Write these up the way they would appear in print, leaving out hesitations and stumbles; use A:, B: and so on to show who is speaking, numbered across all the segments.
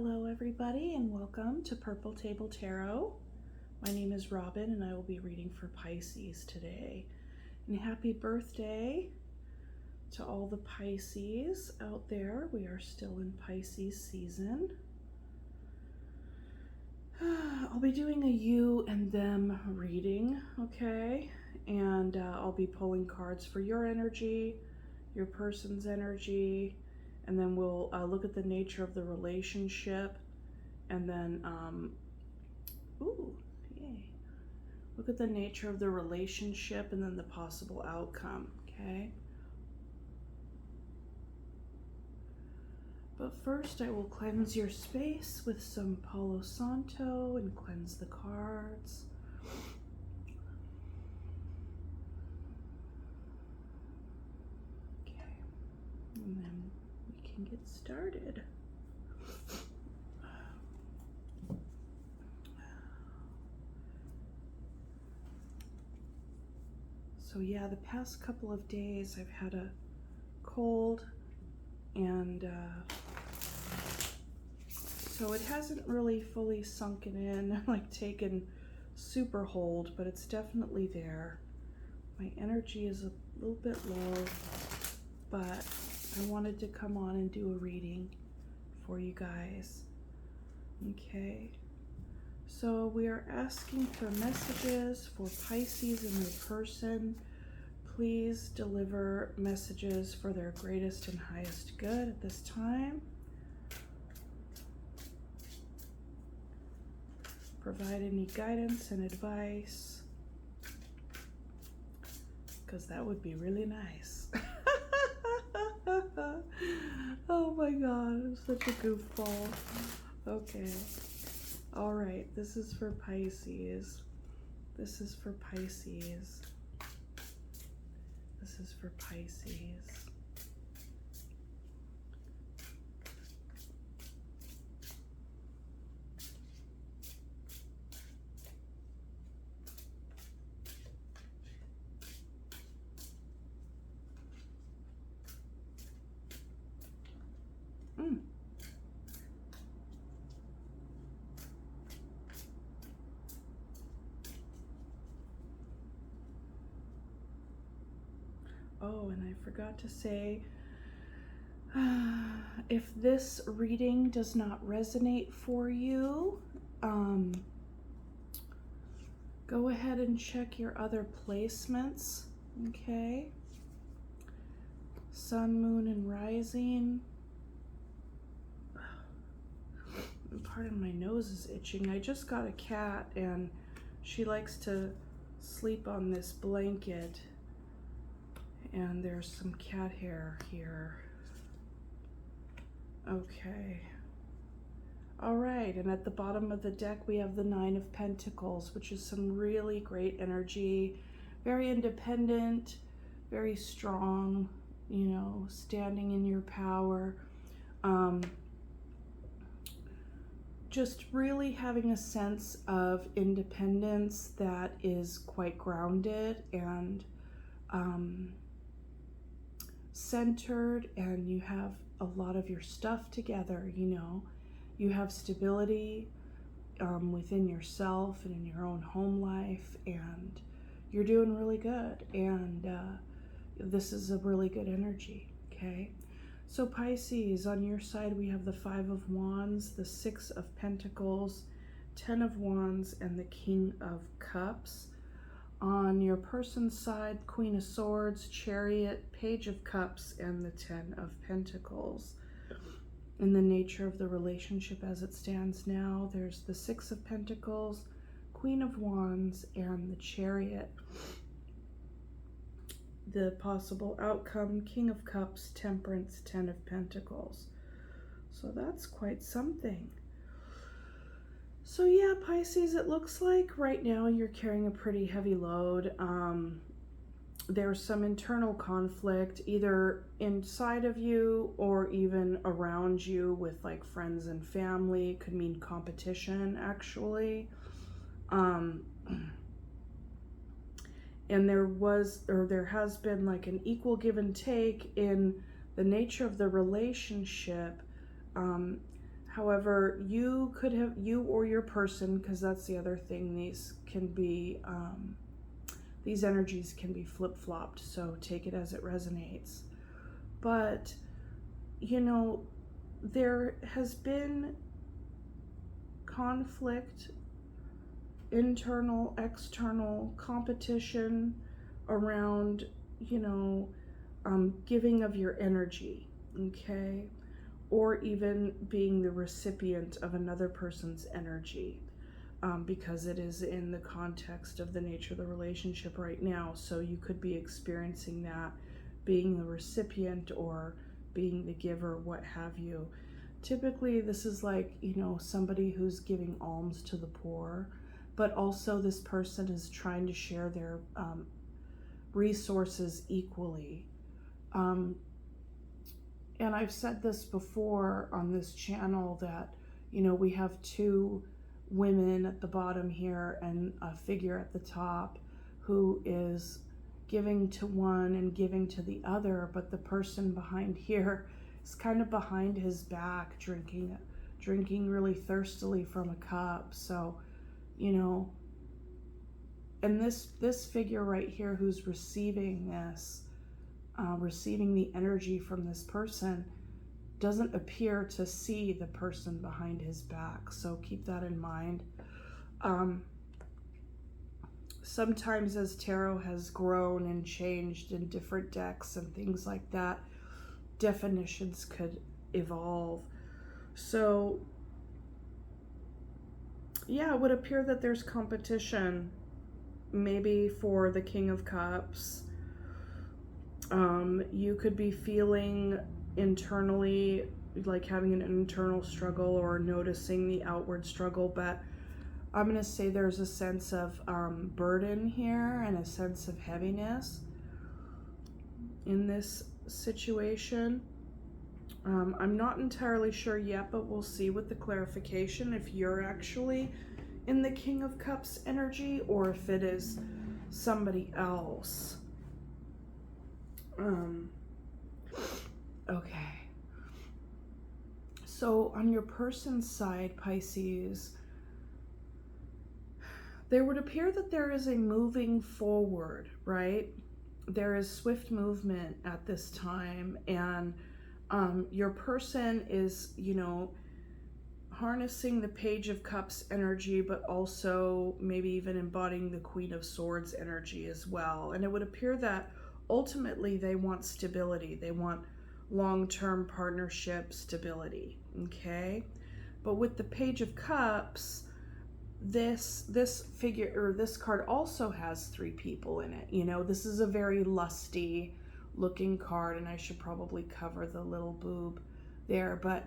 A: Hello everybody and welcome to Purple Table Tarot. My name is Robin and I will be reading for Pisces today. And happy birthday to all the Pisces out there. We are still in Pisces season. I'll be doing a you and them reading, okay? And I'll be pulling cards for your energy, your person's energy, and then we'll look at the nature of the relationship, and then, look at the nature of the relationship and then the possible outcome, okay? But first I will cleanse your space with some Palo Santo and cleanse the cards. Okay, and then we can get started. So yeah, the past couple of days I've had a cold, and so it hasn't really fully sunken in, like taken super hold, but it's definitely there. My energy is a little bit low, but I wanted to come on and do a reading for you guys. Okay, so we are asking for messages for Pisces and their person. Please deliver messages for their greatest and highest good at this time. Provide any guidance and advice, because that would be really nice. Oh my god, I'm such a goofball. Okay. All right, this is for Pisces. This is for Pisces. This is for Pisces. Oh, and I forgot to say, if this reading does not resonate for you, go ahead and check your other placements, okay? Sun, moon, and rising. Pardon, my nose is itching. I just got a cat and she likes to sleep on this blanket, and there's some cat hair here. Okay. All right, and at the bottom of the deck we have the Nine of Pentacles, which is some really great energy. Very independent, very strong, you know, standing in your power. Just really having a sense of independence that is quite grounded and centered, and you have a lot of your stuff together, you know. You have stability within yourself and in your own home life, and you're doing really good, and this is a really good energy, okay? So Pisces, on your side we have the Five of Wands, the Six of Pentacles, 10 of Wands, and the King of Cups. On your person's side, Queen of Swords, Chariot, Page of Cups, and the 10 of Pentacles. In the nature of the relationship as it stands now, there's the Six of Pentacles, Queen of Wands, and the Chariot. The possible outcome, King of Cups, Temperance, 10 of Pentacles. So that's quite something. So yeah, Pisces, it looks like right now you're carrying a pretty heavy load. There's some internal conflict either inside of you or even around you with like friends and family. It could mean competition, actually. And there has been like an equal give and take in the nature of the relationship. However, you could have, you or your person, because that's the other thing, these can be, these energies can be flip-flopped, so take it as it resonates. But, you know, there has been conflict, internal, external competition around, you know, giving of your energy, okay? Or even being the recipient of another person's energy, because it is in the context of the nature of the relationship right now. So you could be experiencing that, being the recipient or being the giver, what have you. Typically, this is like, you know, somebody who's giving alms to the poor, but also this person is trying to share their resources equally. And I've said this before on this channel that, you know, we have two women at the bottom here and a figure at the top who is giving to one and giving to the other, but the person behind here is kind of behind his back, drinking really thirstily from a cup. So, you know, and this figure right here who's receiving this, receiving the energy from this person, doesn't appear to see the person behind his back. So keep that in mind. Sometimes as tarot has grown and changed in different decks and things like that, definitions could evolve. So yeah, it would appear that there's competition, maybe for the King of Cups. You could be feeling internally like having an internal struggle or noticing the outward struggle, but I'm going to say there's a sense of burden here and a sense of heaviness in this situation. I'm not entirely sure yet, but we'll see with the clarification if you're actually in the King of Cups energy or if it is somebody else. Okay. So on your person's side, Pisces, there would appear that there is a moving forward, right? There is swift movement at this time, and your person is, you know, harnessing the Page of Cups energy, but also maybe even embodying the Queen of Swords energy as well. And it would appear that ultimately they want stability. They want long-term partnership stability, okay? But with the Page of Cups, this figure, or this card, also has 3 people in it. You know, this is a very lusty looking card, and I should probably cover the little boob there, but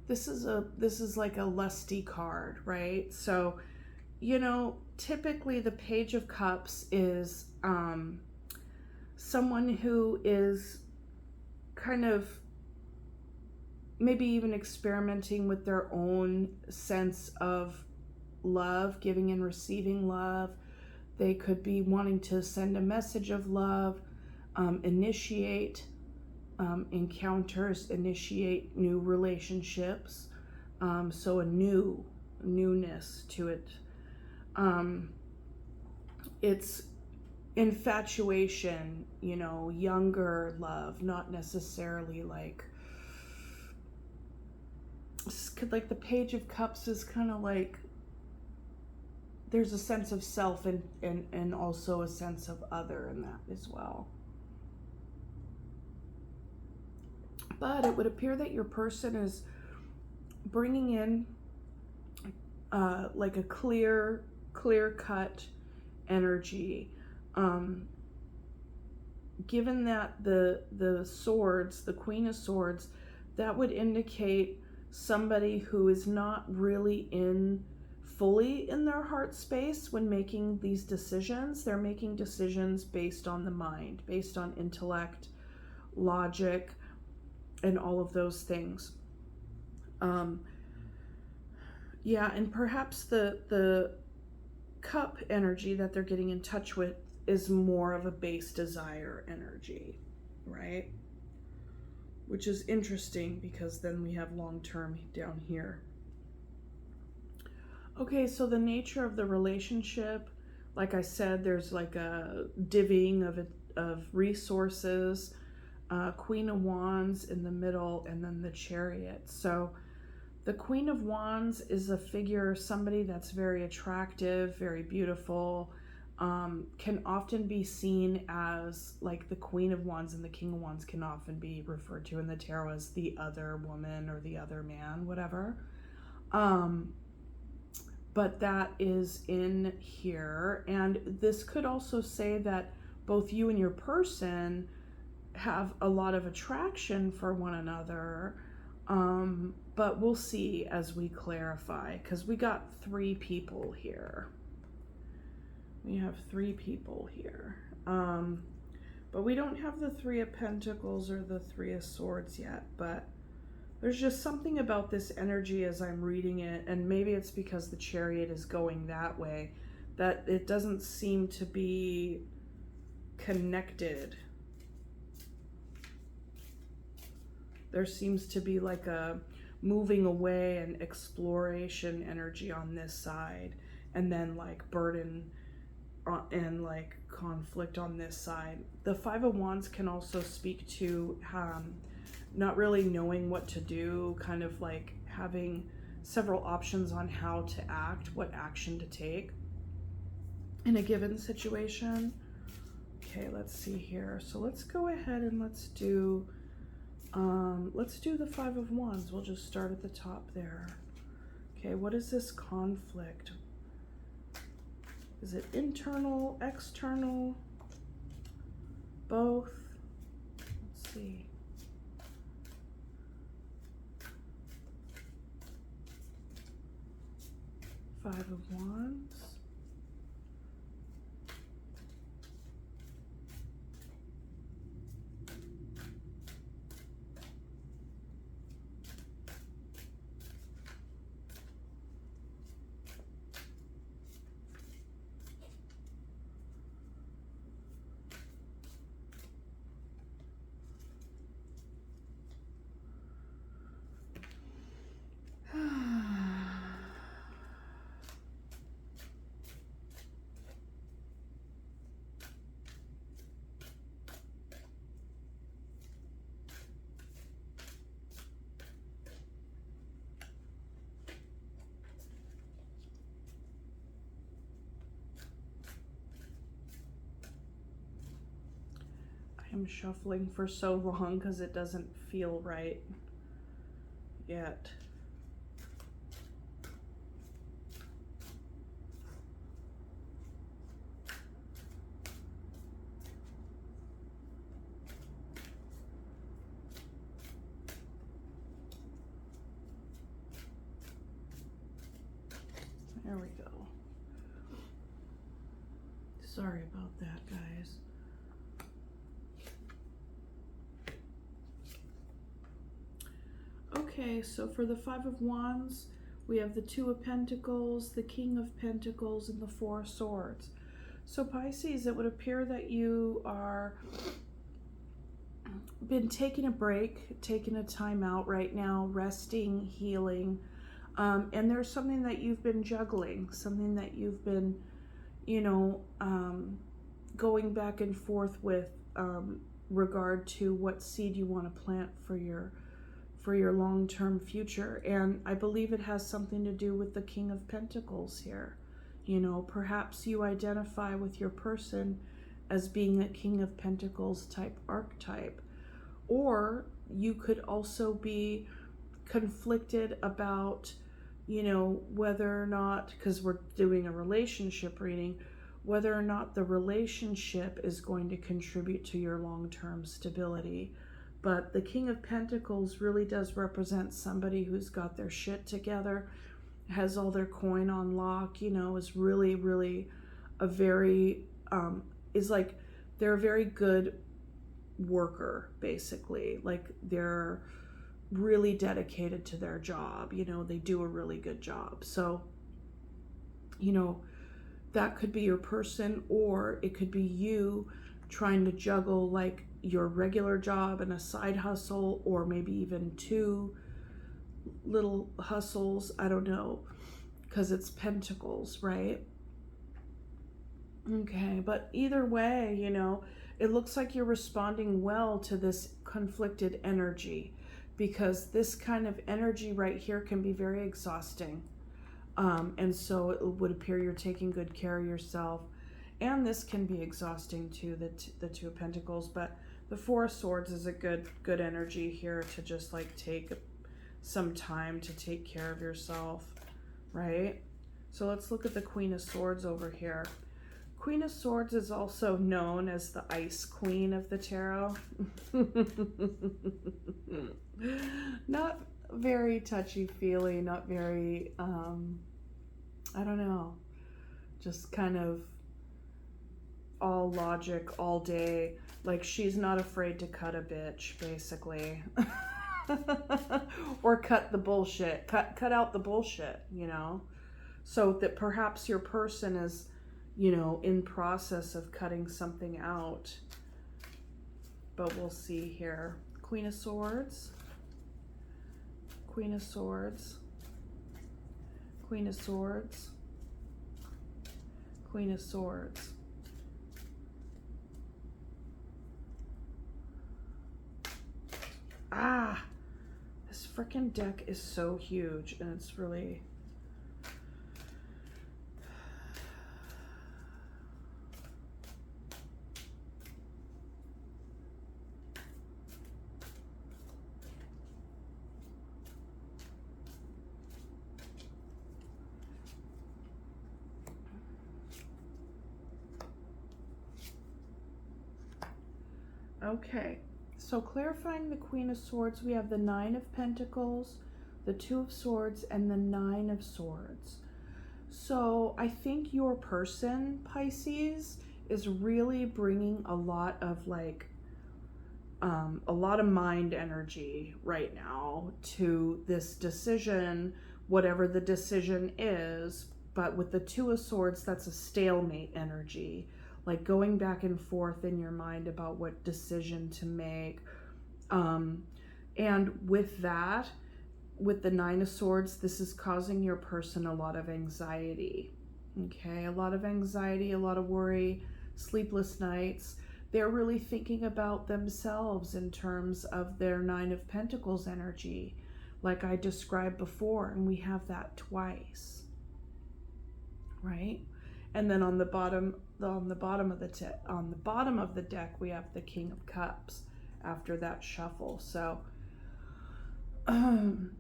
A: this is like a lusty card, right? So, you know, typically the Page of Cups is someone who is kind of maybe even experimenting with their own sense of love, giving and receiving love. They could be wanting to send a message of love, initiate encounters, initiate new relationships. So a newness to it. It's infatuation, you know, younger love, not necessarily like the Page of Cups is kind of like there's a sense of self and also a sense of other in that as well. But it would appear that your person is bringing in like a clear-cut energy. Given that the swords, the Queen of Swords, that would indicate somebody who is not really fully in their heart space when making these decisions. They're making decisions based on the mind, based on intellect, logic, and all of those things. Yeah, and perhaps the cup energy that they're getting in touch with is more of a base desire energy, right? which is interesting because then we have long-term down here. Okay, so the nature of the relationship, like I said, there's like a divvying of resources, Queen of Wands in the middle, and then the Chariot. So the Queen of Wands is a figure, somebody that's very attractive, very beautiful, can often be seen as like the Queen of Wands, and the King of Wands can often be referred to in the tarot as the other woman or the other man, whatever. But that is in here. And this could also say that both you and your person have a lot of attraction for one another. But we'll see as we clarify, because we got 3 people here. We have 3 people here. But we don't have the 3 of Pentacles or the 3 of Swords yet, but there's just something about this energy as I'm reading it, and maybe it's because the Chariot is going that way, that it doesn't seem to be connected. There seems to be like a moving away and exploration energy on this side, and then like burden and like conflict on this side. The 5 of Wands can also speak to not really knowing what to do, kind of like having several options on how to act, what action to take in a given situation. Okay, let's see here. So let's go ahead and let's do the 5 of Wands. We'll just start at the top there. Okay, what is this conflict? Is it internal, external, both? Let's see. Five of Wands. I'm shuffling for so long because it doesn't feel right yet. There we go. Sorry about that, guys. Okay, so for the 5 of Wands, we have the 2 of Pentacles, the King of Pentacles, and the 4 of Swords. So Pisces, it would appear that you are been taking a break, taking a time out right now, resting, healing, and there's something that you've been juggling, something that you've been, going back and forth with regard to what seed you want to plant for your long-term future. And I believe it has something to do with the King of Pentacles here. Perhaps you identify with your person as being a King of Pentacles type archetype, or you could also be conflicted about, whether or not, because we're doing a relationship reading, whether or not the relationship is going to contribute to your long-term stability. But the King of Pentacles really does represent somebody who's got their shit together, has all their coin on lock, is really, really a very, they're a very good worker, basically. Like, they're really dedicated to their job, they do a really good job. So, that could be your person, or it could be you trying to juggle like your regular job and a side hustle, or maybe even two little hustles. I don't know, because it's pentacles, right? Okay, but either way, you know, it looks like you're responding well to this conflicted energy, because this kind of energy right here can be very exhausting. And so it would appear you're taking good care of yourself. And this can be exhausting too, the Two of Pentacles. But the Four of Swords is a good energy here to just like take some time to take care of yourself, right? So let's look at the Queen of Swords over here. Queen of Swords is also known as the Ice Queen of the Tarot. Not very touchy-feely, not very, I don't know, just kind of all logic all day. Like, she's not afraid to cut a bitch, basically. Or cut the bullshit. Cut out the bullshit, you know? So that perhaps your person is, you know, in process of cutting something out. But we'll see here. Queen of Swords. Queen of Swords. Queen of Swords. Queen of Swords. Ah! This freaking deck is so huge, and it's really... Okay, so clarifying the Queen of Swords, we have the Nine of Pentacles, the Two of Swords, and the Nine of Swords. So I think your person, Pisces, is really bringing a lot of like, a lot of mind energy right now to this decision, whatever the decision is. But with the Two of Swords, that's a stalemate energy. Like going back and forth in your mind about what decision to make. And with that, with the Nine of Swords, this is causing your person a lot of anxiety. Okay, a lot of anxiety, a lot of worry, sleepless nights. They're really thinking about themselves in terms of their Nine of Pentacles energy, like I described before, and we have that twice, right? And then on the bottom of the deck, we have the King of Cups after that shuffle. So, and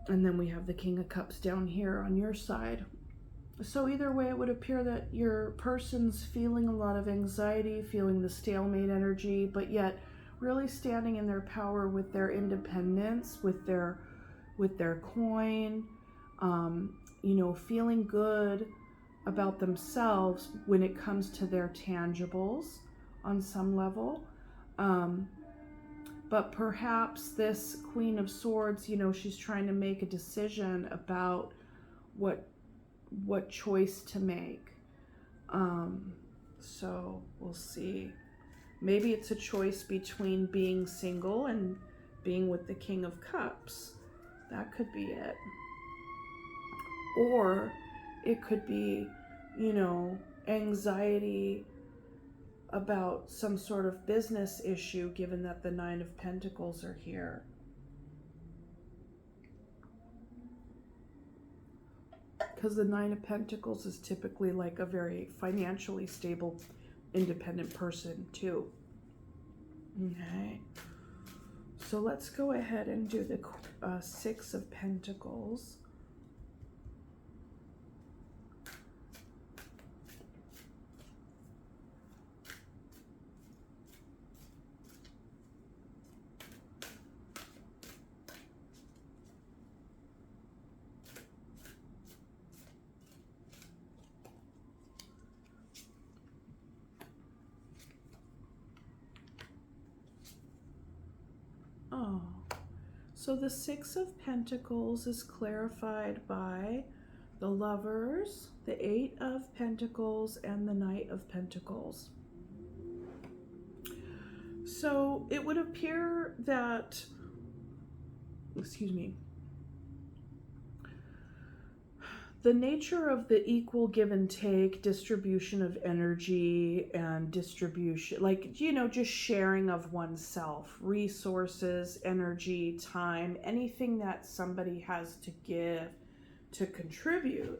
A: then we have the King of Cups down here on your side. So either way, it would appear that your person's feeling a lot of anxiety, feeling the stalemate energy, but yet really standing in their power with their independence, with their coin, you know, feeling good about themselves when it comes to their tangibles on some level. But perhaps this Queen of Swords, you know, she's trying to make a decision about what choice to make. So we'll see. Maybe it's a choice between being single and being with the King of Cups. That could be it. Or it could be, you know, anxiety about some sort of business issue, given that the Nine of Pentacles are here. Because the Nine of Pentacles is typically like a very financially stable, independent person too. Okay. So let's go ahead and do the Six of Pentacles. Oh, so the Six of Pentacles is clarified by the Lovers, the Eight of Pentacles, and the Knight of Pentacles. So it would appear that, excuse me, the nature of the equal give and take, distribution of energy and distribution, like, you know, just sharing of oneself, resources, energy, time, anything that somebody has to give, to contribute.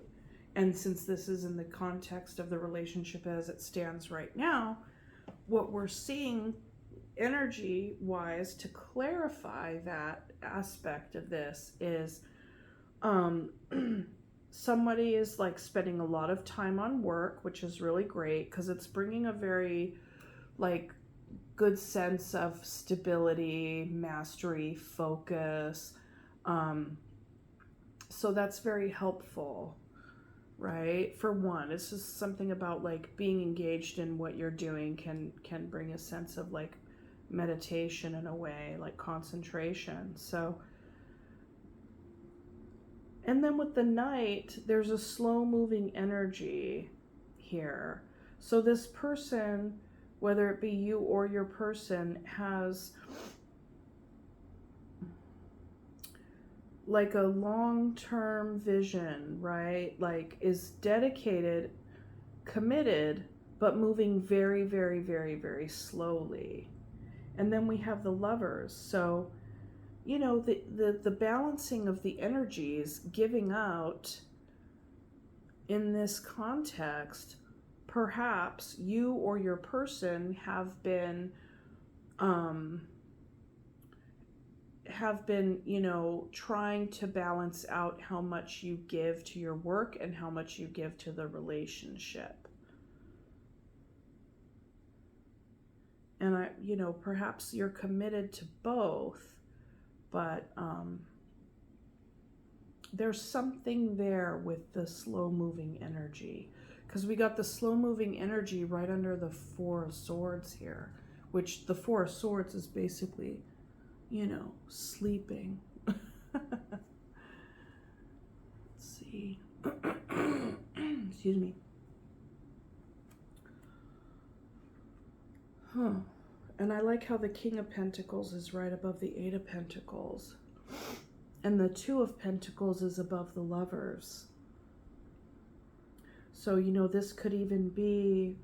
A: And since this is in the context of the relationship as it stands right now, what we're seeing energy wise to clarify that aspect of this is somebody is like spending a lot of time on work, which is really great because it's bringing a very like good sense of stability, mastery, focus. So that's very helpful, right? For one, it's just something about like being engaged in what you're doing can bring a sense of like meditation in a way, like concentration. So, and then with the Knight, there's a slow moving energy here. So this person, whether it be you or your person, has like a long-term vision, right? Like is dedicated, committed, but moving very, very, very, very slowly. And then we have the Lovers. So, you know, the balancing of the energies, giving out in this context, perhaps you or your person have been, you know, trying to balance out how much you give to your work and how much you give to the relationship. And you know, perhaps you're committed to both, but there's something there with the slow moving energy, because we got the slow moving energy right under the Four of Swords here, which the Four of Swords is basically, you know, sleeping. Let's see. Excuse me. And I like how the King of Pentacles is right above the Eight of Pentacles. And the Two of Pentacles is above the Lovers. So, you know, this could even be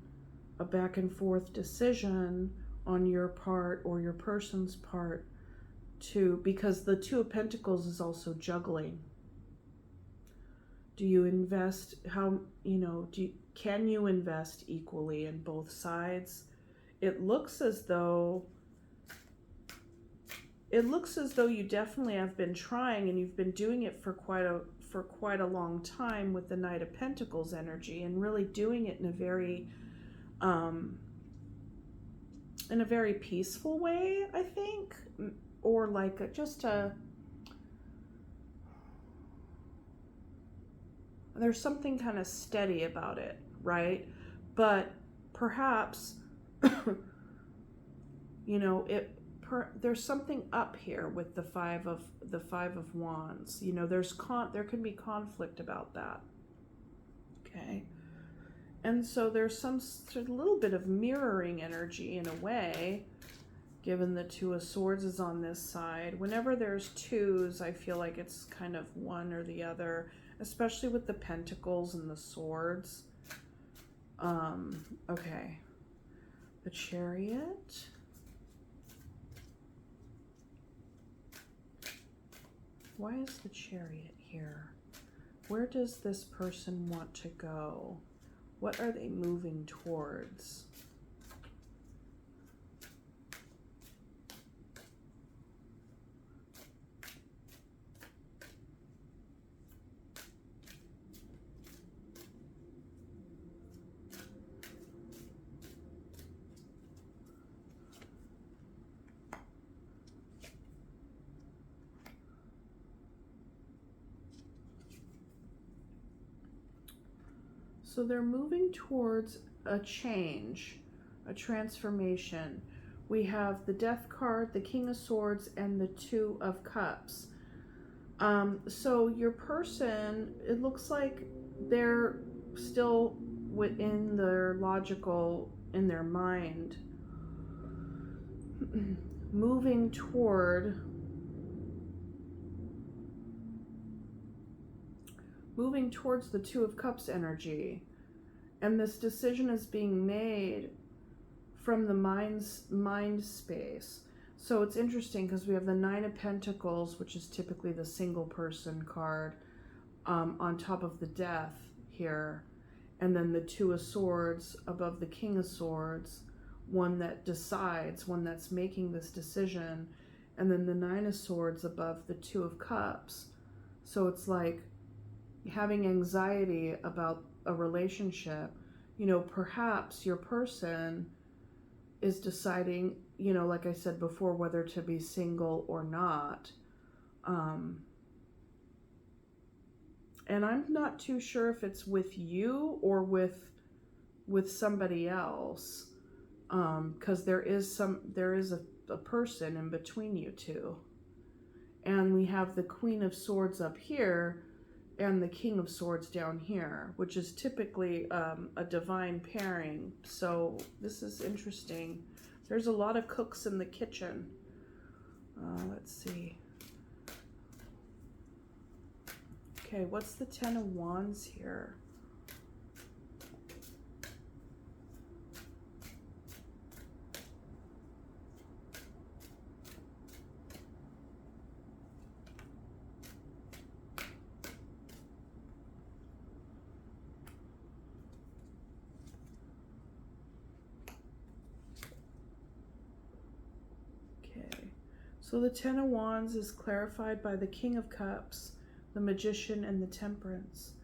A: a back and forth decision on your part or your person's part to, because the Two of Pentacles is also juggling. Do you invest, how, you know, can you invest equally in both sides? It looks as though you definitely have been trying, and you've been doing it for quite a long time with the Knight of Pentacles energy, and really doing it in a very peaceful way, I think, or like there's something kind of steady about it, right? But perhaps you know, there's something up here with the Five of Wands. You know, there can be conflict about that. Okay. And so there's some sort of little bit of mirroring energy in a way, given the Two of Swords is on this side. Whenever there's twos, I feel like it's kind of one or the other, especially with the Pentacles and the Swords. Okay. The Chariot. Why is the Chariot here? Where does this person want to go? What are they moving towards? So they're moving towards a change, a transformation. We have the Death card, the King of Swords, and the Two of Cups. So your person, it looks like they're still within their logical, in their mind. moving towards the Two of Cups energy. And this decision is being made from the mind space. So it's interesting because we have the Nine of Pentacles, which is typically the single person card, on top of the Death here. And then the Two of Swords above the King of Swords, one that decides, one that's making this decision. And then the Nine of Swords above the Two of Cups. So it's like having anxiety about a relationship. You know, perhaps your person is deciding, you know, like I said before, whether to be single or not. And I'm not too sure if it's with you or with somebody else, because there is a person in between you two. And we have the Queen of Swords up here and the King of Swords down here, which is typically a divine pairing. So this is interesting. There's a lot of cooks in the kitchen. Let's see. Okay, what's the Ten of Wands here? So the Ten of Wands is clarified by the King of Cups, the Magician, and the Temperance.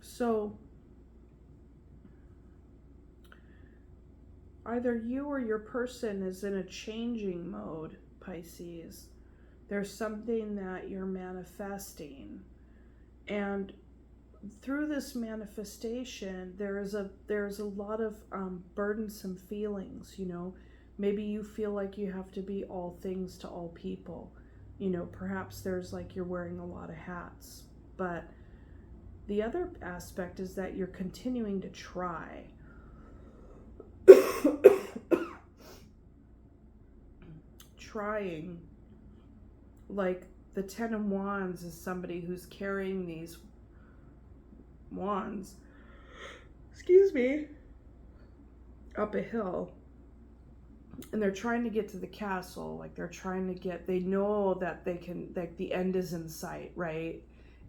A: So either you or your person is in a changing mode, Pisces. There's something that you're manifesting. And through this manifestation, there's a lot of burdensome feelings, you know. Maybe you feel like you have to be all things to all people. You know, perhaps there's like you're wearing a lot of hats. But the other aspect is that you're continuing to try. Trying. Like the Ten of Wands is somebody who's carrying these wands, excuse me, up a hill. And they're trying to get to the castle, like they're trying to get, they know that they can, like the end is in sight, right?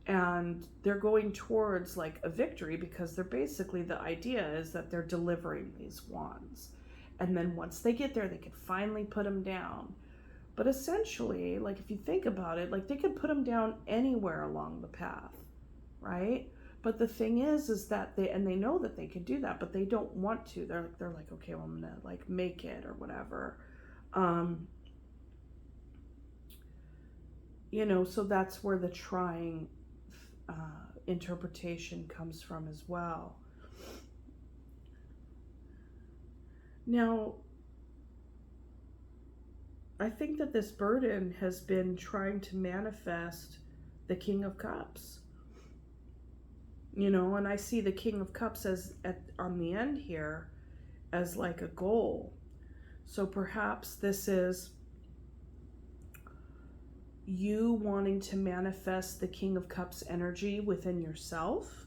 A: And they're going towards like a victory because they're basically, the idea is that they're delivering these wands. And then once they get there, they can finally put them down. But essentially, like if you think about it, like they could put them down anywhere along the path, right? But the thing is that they know that they can do that, but they don't want to. They're like, okay, well, I'm gonna like make it or whatever. You know, so that's where the trying interpretation comes from as well. Now, I think that this burden has been trying to manifest the King of Cups. You know, and I see the King of Cups as on the end here as like a goal. So perhaps this is you wanting to manifest the King of Cups energy within yourself,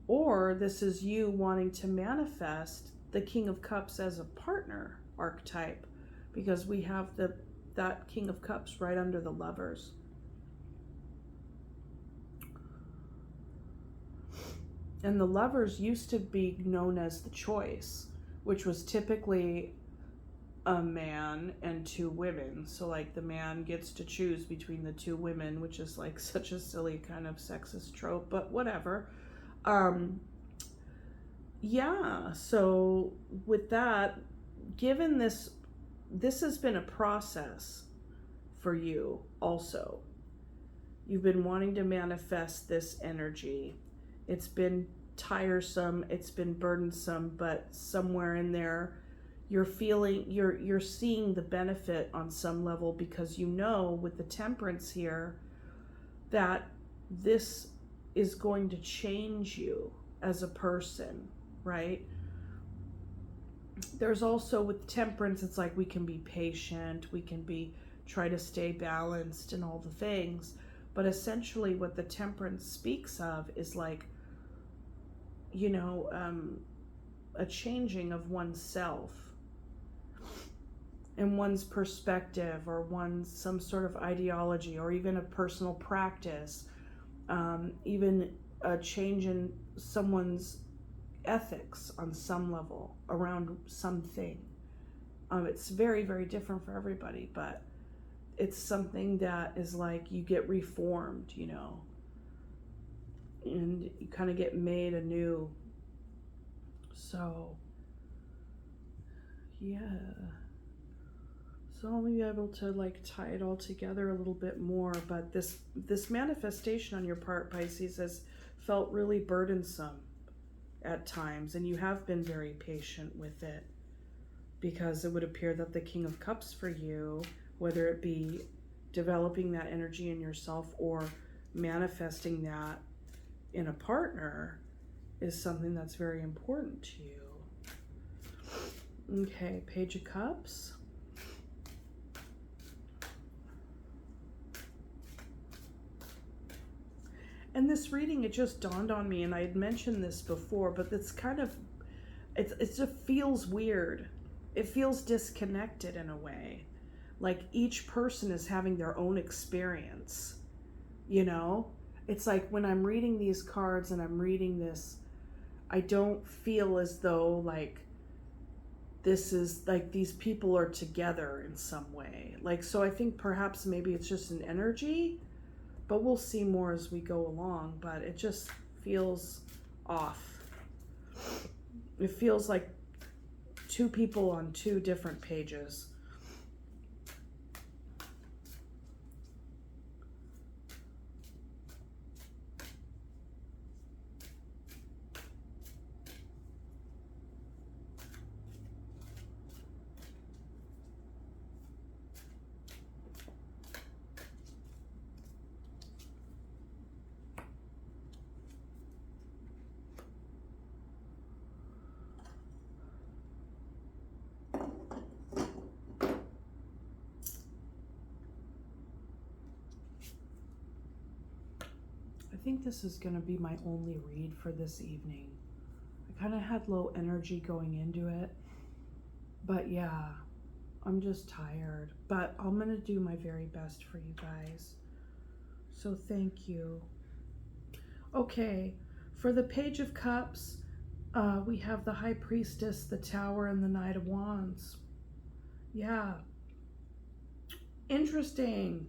A: or this is you wanting to manifest the King of Cups as a partner archetype, because we have that King of Cups right under the Lovers. And the Lovers used to be known as the Choice, which was typically a man and two women. So like the man gets to choose between the two women, which is like such a silly kind of sexist trope, but whatever. Yeah, so with that, given this has been a process for you also. You've been wanting to manifest this energy. It's been tiresome, it's been burdensome, but somewhere in there you're feeling, you're seeing the benefit on some level, because you know with the Temperance here that this is going to change you as a person, right? There's also with temperance, it's like we can be patient, we can be try to stay balanced and all the things. But essentially what the temperance speaks of is like, you know, a changing of oneself and one's perspective, or one's some sort of ideology, or even a personal practice, even a change in someone's ethics on some level around something. It's very, very different for everybody, but it's something that is like you get reformed, you know, and you kind of get made anew. So, yeah. So I'll be able to like tie it all together a little bit more, but this manifestation on your part, Pisces, has felt really burdensome at times, and you have been very patient with it, because it would appear that the King of Cups for you, whether it be developing that energy in yourself or manifesting that in a partner, is something that's very important to you. Okay, Page of Cups. And this reading, it just dawned on me, and I had mentioned this before, but it's kind of, it just feels weird. It feels disconnected in a way. Like each person is having their own experience, you know? It's like when I'm reading these cards and I'm reading this, I don't feel as though like this is like these people are together in some way. Like, so I think perhaps maybe it's just an energy, but we'll see more as we go along. But it just feels off. It feels like two people on two different pages. I think this is going to be my only read for this evening. I kind of had low energy going into it, but yeah, I'm just tired, but I'm going to do my very best for you guys. So thank you. Okay, for the Page of Cups, we have the High Priestess, the Tower, and the Knight of Wands. Yeah. Interesting.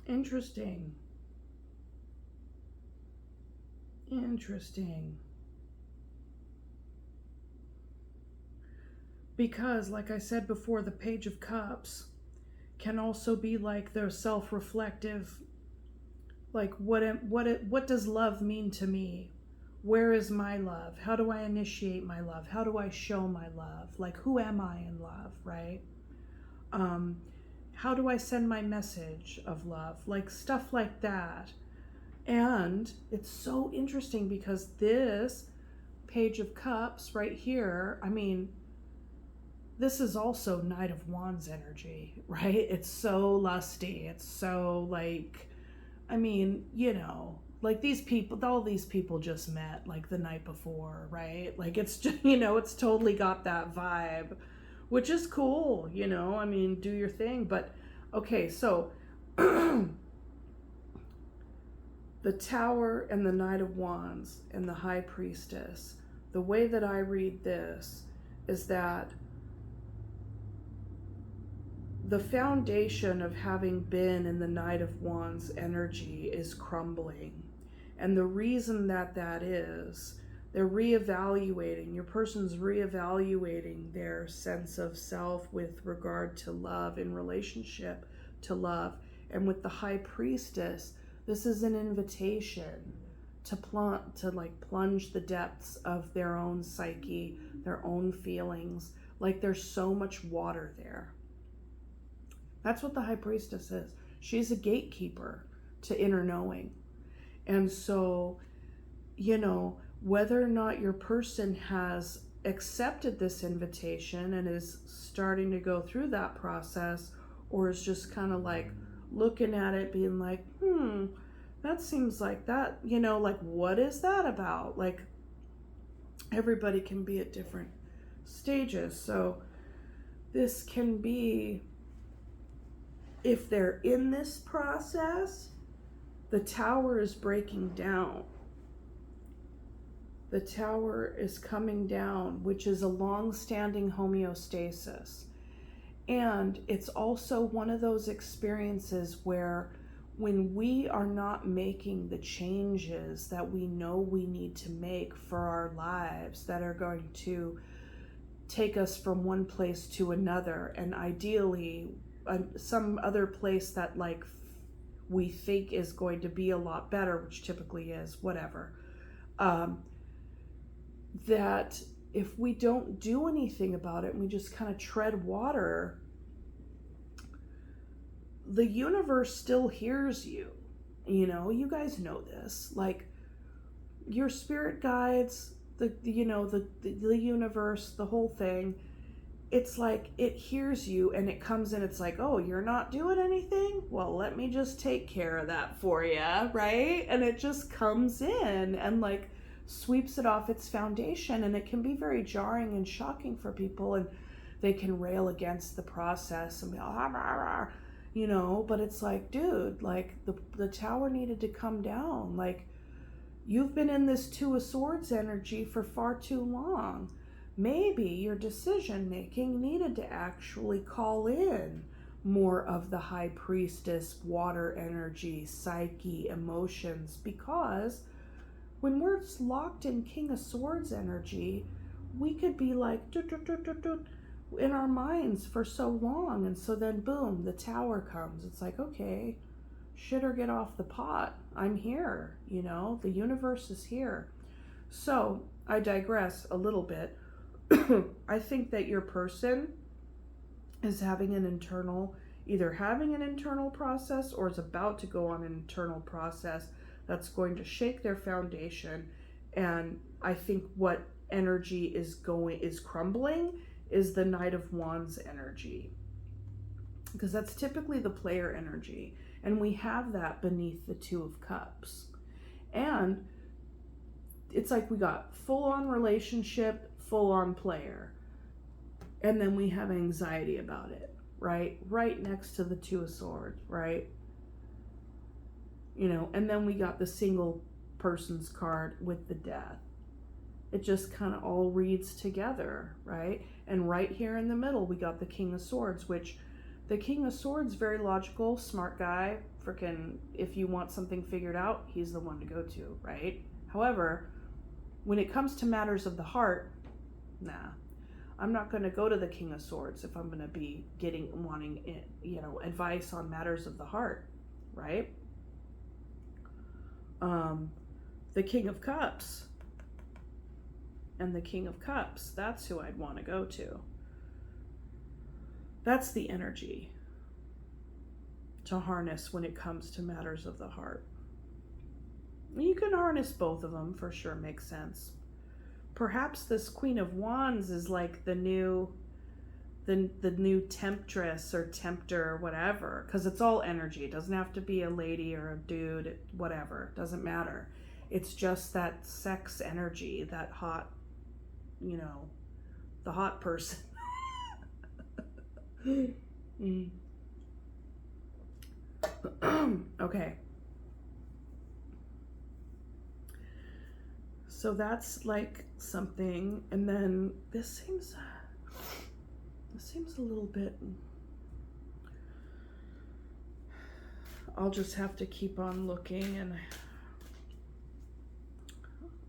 A: Interesting. Interesting. Because, like I said before, the Page of Cups can also be like their self-reflective, like what does love mean to me? Where is my love? How do I initiate my love? How do I show my love? Like, who am I in love, right? How do I send my message of love? Like stuff like that. And it's so interesting because this Page of Cups right here, I mean, this is also Knight of Wands energy, right? It's so lusty. It's so like, I mean, you know, like these people, all these people just met like the night before, right? Like it's just, you know, it's totally got that vibe, which is cool, you know, I mean, do your thing. But okay, so the Tower and the Knight of Wands and the High Priestess, the way that I read this is that the foundation of having been in the Knight of Wands energy is crumbling. And the reason that that is, they're reevaluating, your person's reevaluating their sense of self with regard to love, in relationship to love. And with the High Priestess, this is an invitation to plunge the depths of their own psyche, their own feelings. Like there's so much water there. That's what the High Priestess is. She's a gatekeeper to inner knowing. And so, you know, whether or not your person has accepted this invitation and is starting to go through that process, or is just kind of like looking at it being like, that seems like that, like, what is that about? Like, everybody can be at different stages. So this can be, if they're in this process, the tower is breaking down. The tower is coming down, which is a long-standing homeostasis. And it's also one of those experiences where when we are not making the changes that we know we need to make for our lives that are going to take us from one place to another, and ideally some other place that like we think is going to be a lot better, which typically is whatever, that if we don't do anything about it and we just kind of tread water, the universe still hears you. You guys know this. Like, your spirit guides, the universe, the whole thing, it's like it hears you and it comes in. It's like, oh, you're not doing anything? Well, let me just take care of that for you, right? And it just comes in and like sweeps it off its foundation, and it can be very jarring and shocking for people, and they can rail against the process and be but it's like, dude, like the tower needed to come down. Like, you've been in this Two of Swords energy for far too long. Maybe your decision making needed to actually call in more of the High Priestess, water energy, psyche, emotions, because when we're locked in King of Swords energy, we could be like in our minds for so long, and so then boom, the tower comes. It's like, okay, shit or get off the pot. I'm here, the universe is here. So I digress a little bit. I think that your person is having an internal process, or is about to go on an internal process that's going to shake their foundation. And I think what energy is crumbling is the Knight of Wands energy, because that's typically the player energy, and we have that beneath the Two of Cups. And it's like we got full-on relationship, full-on player, and then we have anxiety about it, right next to the Two of Swords, right? And then we got the single person's card with the Death. It just kind of all reads together, right? And right here in the middle, we got the King of Swords, which the King of Swords, very logical, smart guy, freaking, if you want something figured out, he's the one to go to, right? However, when it comes to matters of the heart, nah, I'm not going to go to the King of Swords if I'm going to be wanting advice on matters of the heart, right? The King of Cups and the King of Cups, that's who I'd want to go to. That's the energy to harness when it comes to matters of the heart. You can harness both of them, for sure, makes sense. Perhaps this Queen of Wands is like the new temptress or tempter or whatever, because it's all energy. It doesn't have to be a lady or a dude, whatever, it doesn't matter. It's just that sex energy, that hot, the hot person. Okay. So that's like something, and then this seems a little bit, I'll just have to keep on looking, and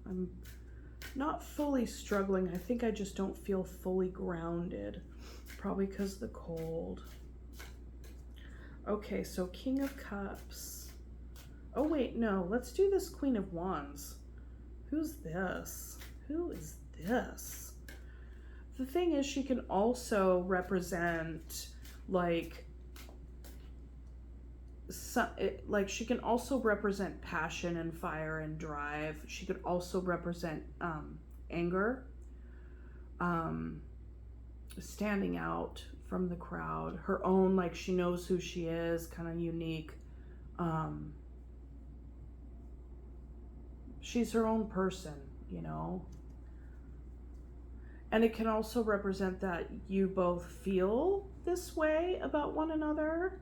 A: I'm not fully struggling. I think I just don't feel fully grounded, probably because of the cold. Okay, so King of Cups. Oh wait, no, let's do this Queen of Wands. Who's this? Who is this? The thing is, she can also represent she can also represent passion and fire and drive. She could also represent anger. standing out from the crowd. Her own, like, she knows who she is, kind of unique. She's her own person, you know. And it can also represent that you both feel this way about one another.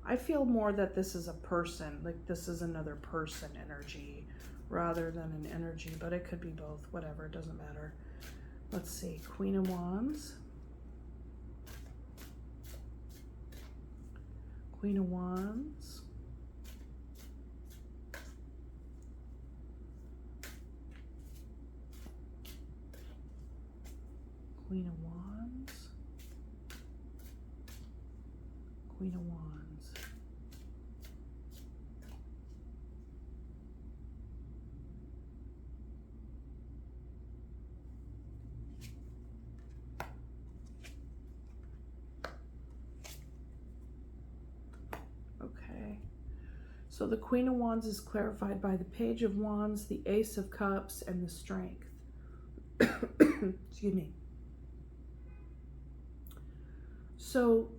A: I feel more that this is a person, like this is another person energy rather than an energy, but it could be both, whatever, it doesn't matter. Let's see, Queen of Wands. Queen of Wands. Queen of Wands. Queen of Wands. Okay. So the Queen of Wands is clarified by the Page of Wands, the Ace of Cups, and the Strength. Excuse me. So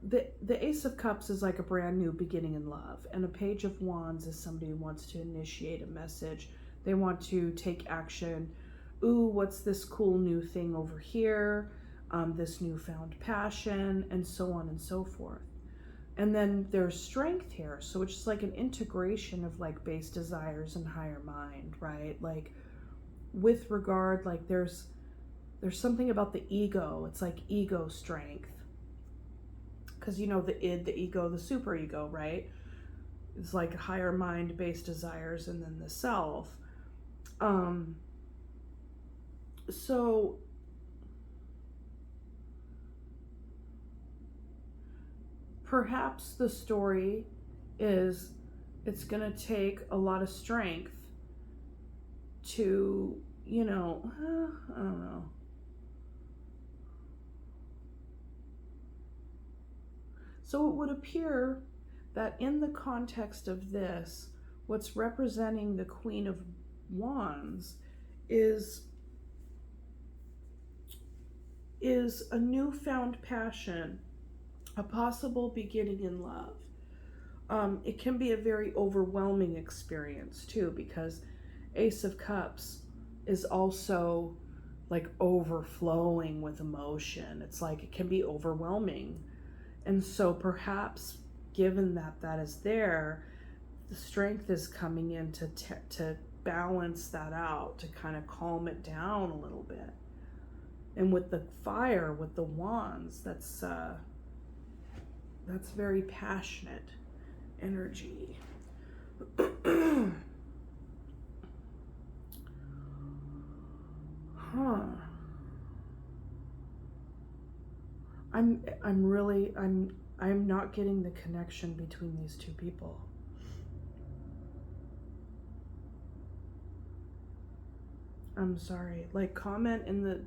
A: the Ace of Cups is like a brand new beginning in love, and a Page of Wands is somebody who wants to initiate a message. They want to take action. Ooh, what's this cool new thing over here? This newfound passion, and so on and so forth. And then there's Strength here, so it's just like an integration of like base desires and higher mind, right? Like with regard, like there's something about the ego. It's like ego strength. Because, you know, the id, the ego, the super ego, right? It's like higher mind, base desires, and then the self. So perhaps the story is it's going to take a lot of strength to, you know, I don't know. So it would appear that in the context of this, what's representing the Queen of Wands is a newfound passion, a possible beginning in love. It can be a very overwhelming experience too, because Ace of Cups is also like overflowing with emotion. It's like it can be overwhelming. And so perhaps given that that is there, the Strength is coming in to balance that out, to kind of calm it down a little bit. And with the fire, with the wands, that's very passionate energy. I'm not getting the connection between these two people. I'm sorry. Like,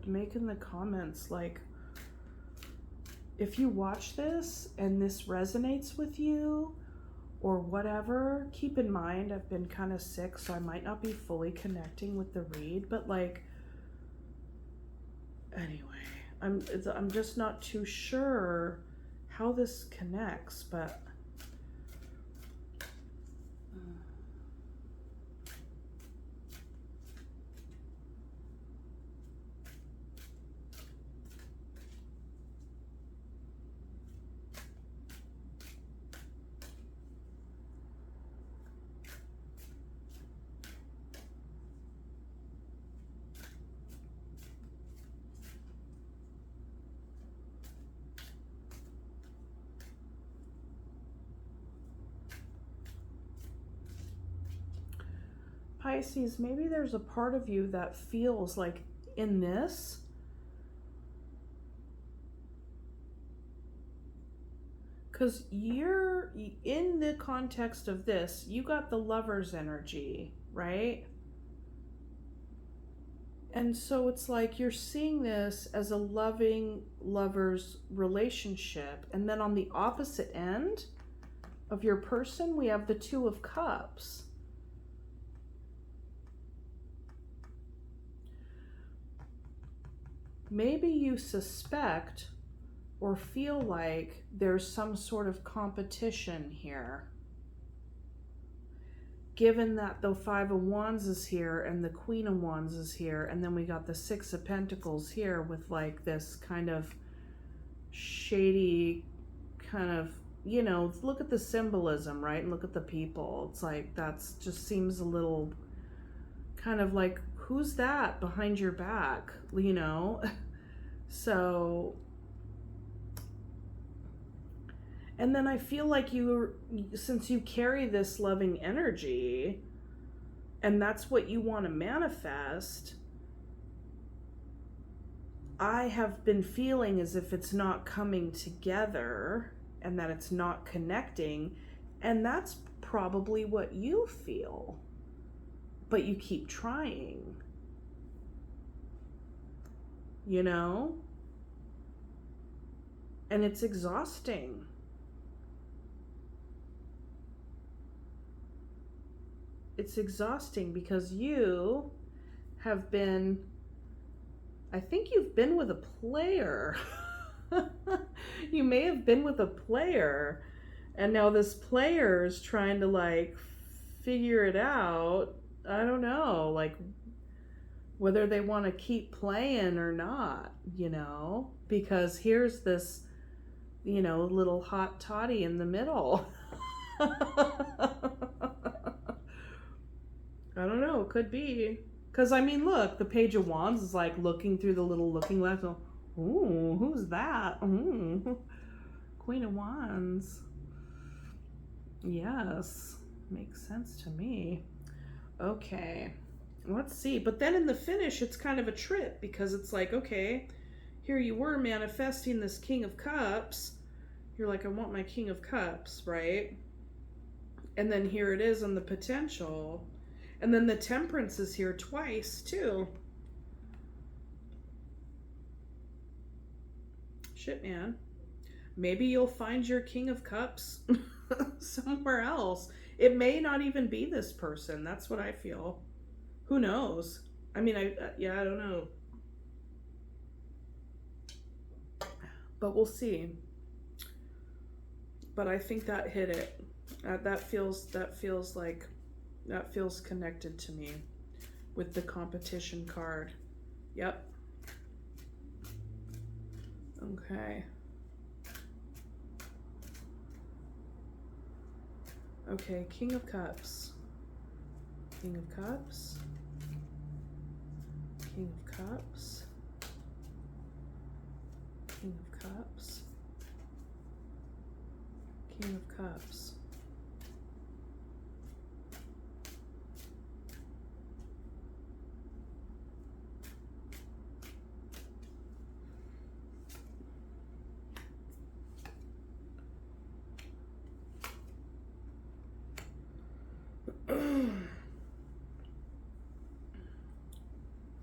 A: make in the comments, like, if you watch this and this resonates with you or whatever, keep in mind I've been kind of sick, so I might not be fully connecting with the read, but like, anyway, I'm just not too sure how this connects, but Pisces, maybe there's a part of you that feels like in this, because you're in the context of this, you got the Lover's energy, right? And so it's like you're seeing this as a loving lover's relationship. And then on the opposite end of your person, we have the Two of Cups. maybe you suspect or feel like there's some sort of competition here. Given that the Five of Wands is here and the Queen of Wands is here, and then we got the Six of Pentacles here with like this kind of shady kind of, you know, look at the symbolism, right? And look at the people. It's like, that's just seems a little kind of like, who's that behind your back, you know? So, and then I feel like since you carry this loving energy and that's what you want to manifest, I have been feeling as if it's not coming together and that it's not connecting. And that's probably what you feel, but you keep trying, you know? And it's exhausting. It's exhausting because you have been, I think you've been with a player. You may have been with a player, and now this player is trying to like figure it out. I don't know, like whether they want to keep playing or not, you know, because here's this, you know, little hot toddy in the middle. I don't know, could be. Because, I mean, look, the Page of Wands is like looking through the little looking glass. Ooh, who's that? Ooh. Queen of Wands. Yes, makes sense to me. Okay, let's see. But then in the finish, it's kind of a trip because it's like, okay, here you were manifesting this King of Cups. You're like, I want my King of Cups, right? And then here it is on the potential. And then the Temperance is here twice, too. Shit, man. Maybe you'll find your King of Cups somewhere else. It may not even be this person. That's what I feel. Who knows? I mean, I don't know. But we'll see. But I think that hit it. That feels connected to me with the competition card. Yep. Okay. Okay, King of Cups. King of Cups. King of Cups. King of Cups. King of Cups.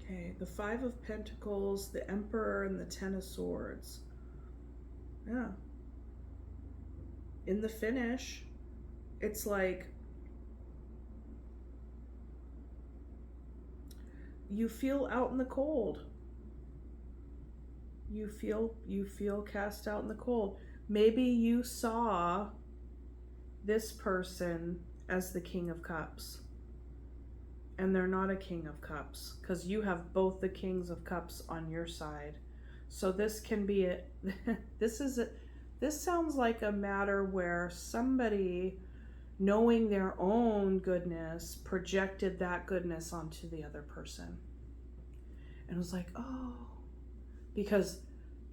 A: Okay, the Five of Pentacles, the Emperor, and the Ten of Swords. Yeah. In the finish, it's like you feel out in the cold. You feel cast out in the cold. Maybe you saw this person as the King of Cups, and they're not a King of Cups because you have both the Kings of Cups on your side. So this can be it. This sounds like a matter where somebody, knowing their own goodness, projected that goodness onto the other person, and was like, oh, because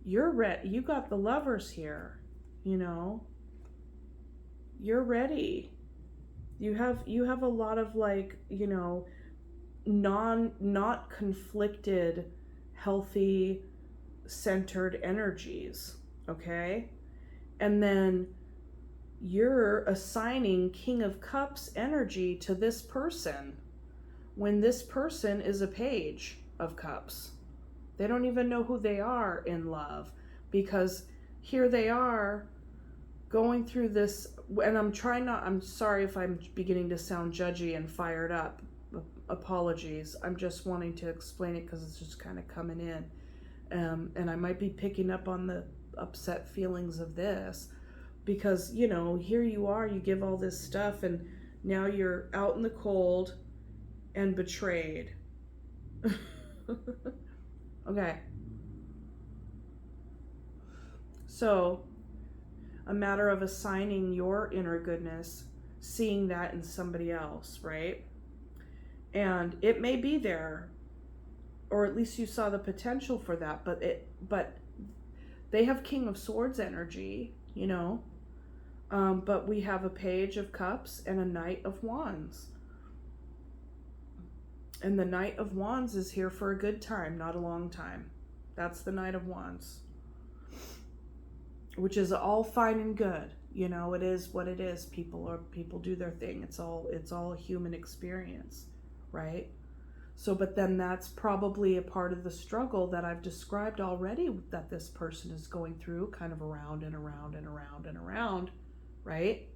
A: you're ready. You got the Lovers here, you know. You're ready. You have a lot of, like, you know, not conflicted, healthy, centered energies, okay? And then you're assigning King of Cups energy to this person when this person is a Page of Cups. They don't even know who they are in love, because here they are going through this, and I'm sorry if I'm beginning to sound judgy and fired up. Apologies. I'm just wanting to explain it because it's just kind of coming in. And I might be picking up on the upset feelings of this because, you know, here you are, you give all this stuff, and now you're out in the cold and betrayed. Okay. So, a matter of assigning your inner goodness, seeing that in somebody else, right? And it may be there, or at least you saw the potential for that, but they have King of Swords energy, you know. But we have a Page of Cups and a Knight of Wands. And the Knight of Wands is here for a good time, not a long time. That's the Knight of Wands. Which is all fine and good. You know, it is what it is. People do their thing. It's all a human experience, right? So, but then that's probably a part of the struggle that I've described already that this person is going through, kind of around and around and around and around, right?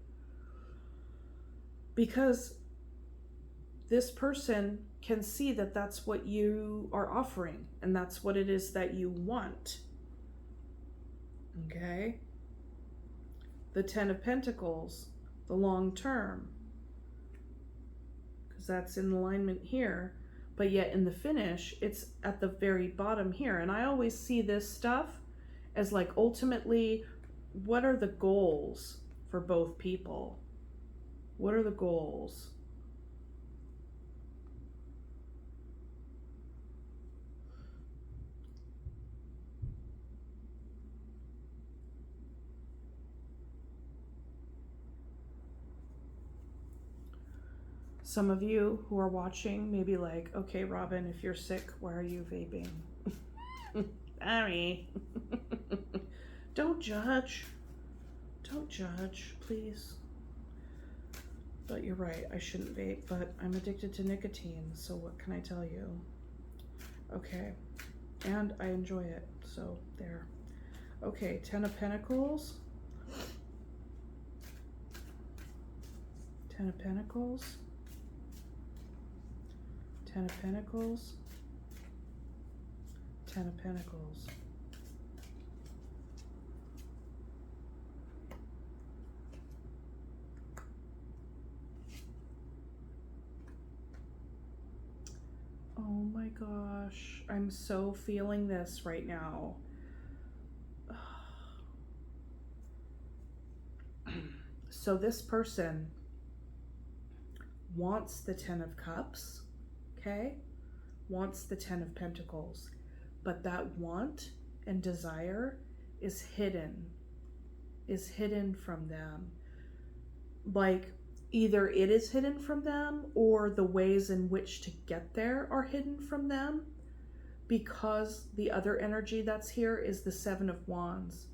A: Because this person can see that that's what you are offering, and that's what it is that you want. Okay? The Ten of Pentacles, the long term, because that's in alignment here, but yet in the finish, it's at the very bottom here. And I always see this stuff as like, ultimately, what are the goals for both people? What are the goals? Some of you who are watching may be like, okay, Robin, if you're sick, why are you vaping? Sorry. Don't judge. Don't judge, please. But you're right, I shouldn't vape, but I'm addicted to nicotine, so what can I tell you? Okay, and I enjoy it, so there. Okay, Ten of Pentacles. Ten of Pentacles. Ten of Pentacles. Ten of Pentacles. Oh my gosh, I'm so feeling this right now. So this person wants the Ten of Cups, okay? Wants the Ten of Pentacles, but that want and desire is hidden from them. Like, either it is hidden from them or the ways in which to get there are hidden from them, because the other energy that's here is the Seven of Wands,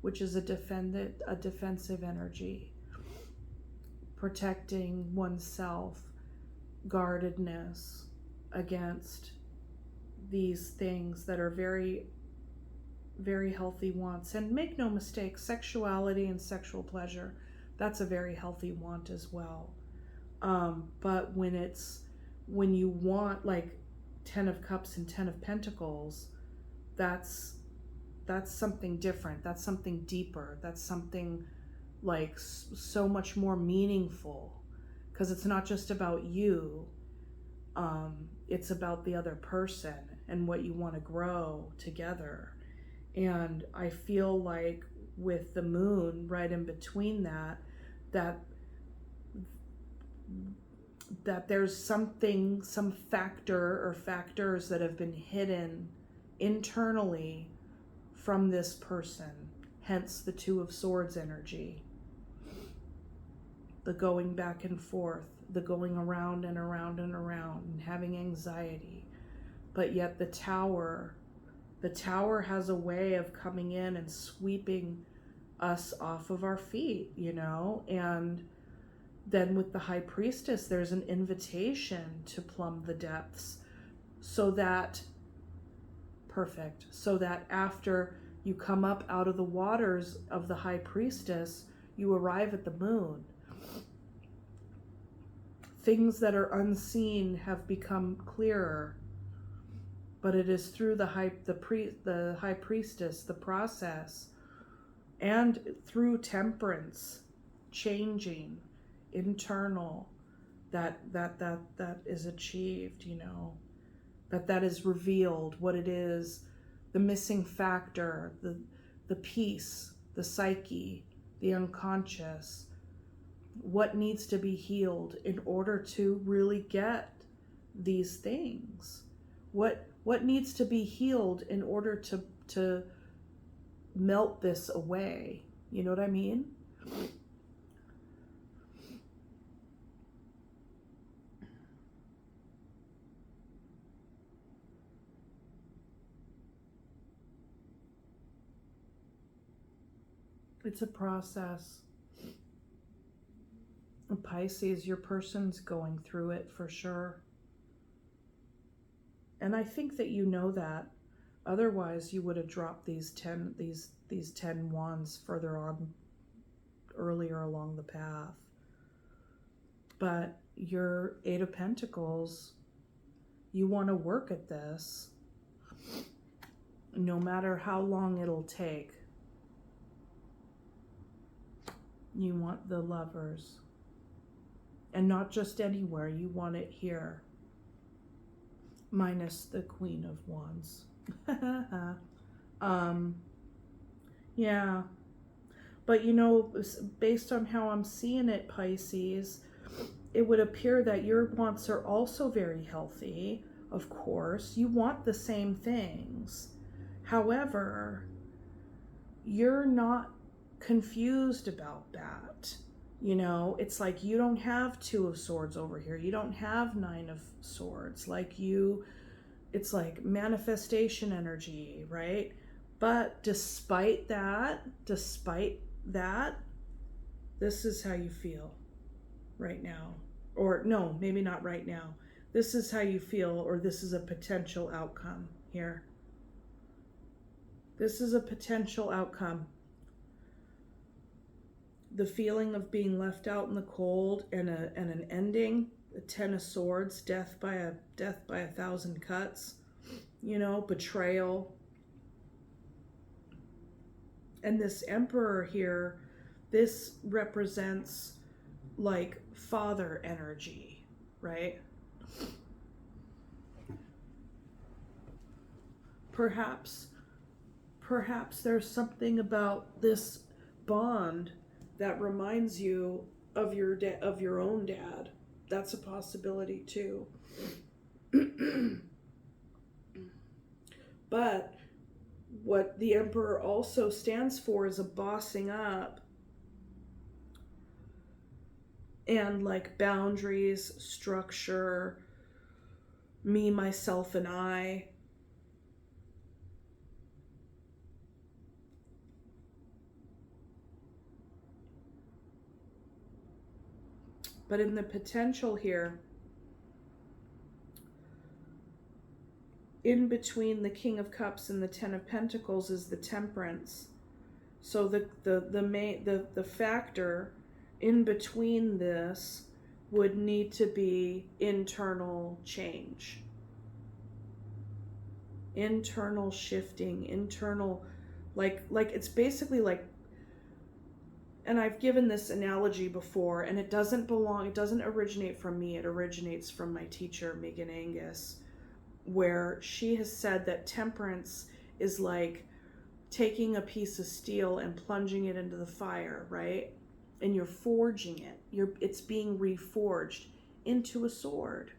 A: which is a defensive energy, protecting oneself, guardedness against these things that are very, very healthy wants. And make no mistake, sexuality and sexual pleasure, that's a very healthy want as well. But when you want like Ten of Cups and Ten of Pentacles, that's something different. That's something deeper. That's something like so much more meaningful, because it's not just about you. It's about the other person and what you want to grow together. And I feel like with the moon right in between that there's some factor or factors that have been hidden internally from this person, hence the Two of Swords energy, the going back and forth, the going around and around and around, and having anxiety. But yet the Tower has a way of coming in and sweeping us off of our feet, you know. And then with the High Priestess, there's an invitation to plumb the depths, so that after you come up out of the waters of the High Priestess, you arrive at the moon. Things that are unseen have become clearer. but it is through the high priestess, the process, and through temperance, changing, internal, that is achieved, you know, that is revealed, what it is, the missing factor, the peace, the psyche, the unconscious, what needs to be healed in order to really get these things, what needs to be healed in order to melt this away. You know what I mean? It's a process. Pisces, your person's going through it for sure. And I think that you know that. Otherwise, you would have dropped these 10 wands further on, earlier along the path. But your 8 of Pentacles, you want to work at this no matter how long it'll take. You want the Lovers. And not just anywhere, you want it here. Minus the Queen of Wands. Yeah. But you know, based on how I'm seeing it, Pisces, it would appear that your wants are also very healthy. Of course, you want the same things. However, you're not confused about that. You know, it's like you don't have 2 of Swords over here. You don't have 9 of Swords. Like it's like manifestation energy, right? But despite that, this is how you feel right now. Or no, maybe not right now. This is how you feel, or this is a potential outcome here. This is a potential outcome. The feeling of being left out in the cold and an ending, a 10 of Swords, death by 1,000 cuts, you know, betrayal. And this Emperor here, this represents like father energy, right? Perhaps there's something about this bond that reminds you of your own dad. That's a possibility too. But what the Emperor also stands for is a bossing up and like boundaries, structure, me, myself, and I. But in the potential here, in between the King of Cups and the 10 of Pentacles is the Temperance. So the factor in between this would need to be internal change, internal shifting, internal, like it's basically like, and I've given this analogy before, and it doesn't originate from me, it originates from my teacher, Megan Angus, where she has said that temperance is like taking a piece of steel and plunging it into the fire, right? And you're forging it. It's being reforged into a sword.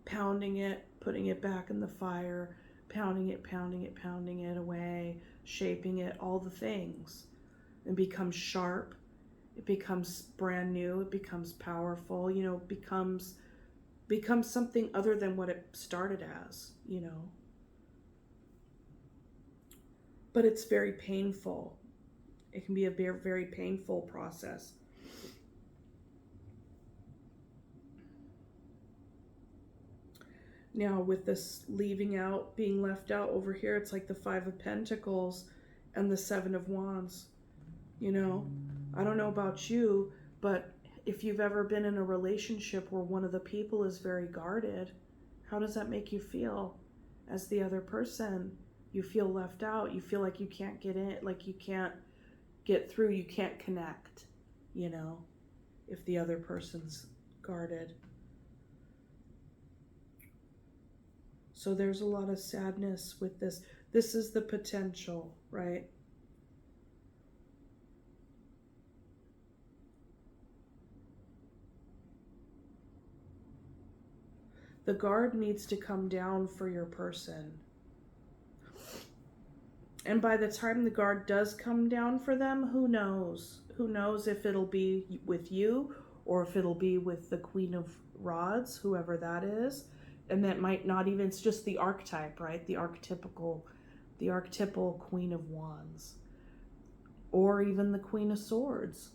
A: Pounding it, putting it back in the fire, pounding it away, shaping it, all the things. It becomes sharp, it becomes brand new, it becomes powerful, you know, becomes something other than what it started as, you know. But it's very painful. It can be a very, very painful process. Now with this leaving out, being left out over here, it's like the 5 of Pentacles and the 7 of Wands. You know, I don't know about you, but if you've ever been in a relationship where one of the people is very guarded, how does that make you feel? as the other person. You feel left out. You feel like you can't get in, like you can't get through, you can't connect, you know, if the other person's guarded. So there's a lot of sadness with this. This is the potential, right? The guard needs to come down for your person. And by the time the guard does come down for them, who knows? Who knows if it'll be with you or if it'll be with the Queen of Rods, whoever that is. And that might not even, it's just the archetype, right? The archetypal Queen of Wands. Or even the Queen of Swords.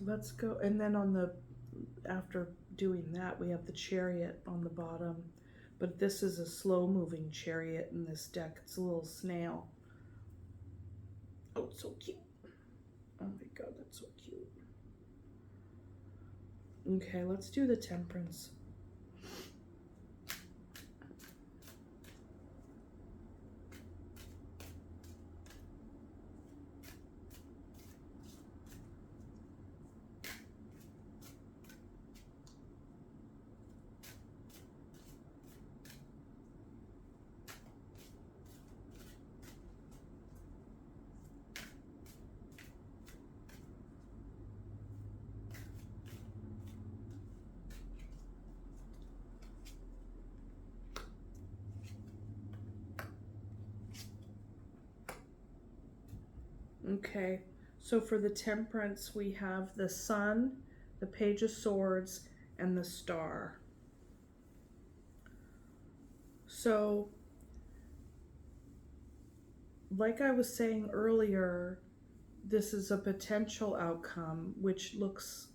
A: Let's go, and then after doing that, we have the Chariot on the bottom. But this is a slow-moving chariot in this deck. It's a little snail. Oh, so cute. Oh my god, that's so cute. Okay, let's do the Temperance. Okay, so for the Temperance, we have the Sun, the Page of Swords, and the Star. So, like I was saying earlier, this is a potential outcome, which looks,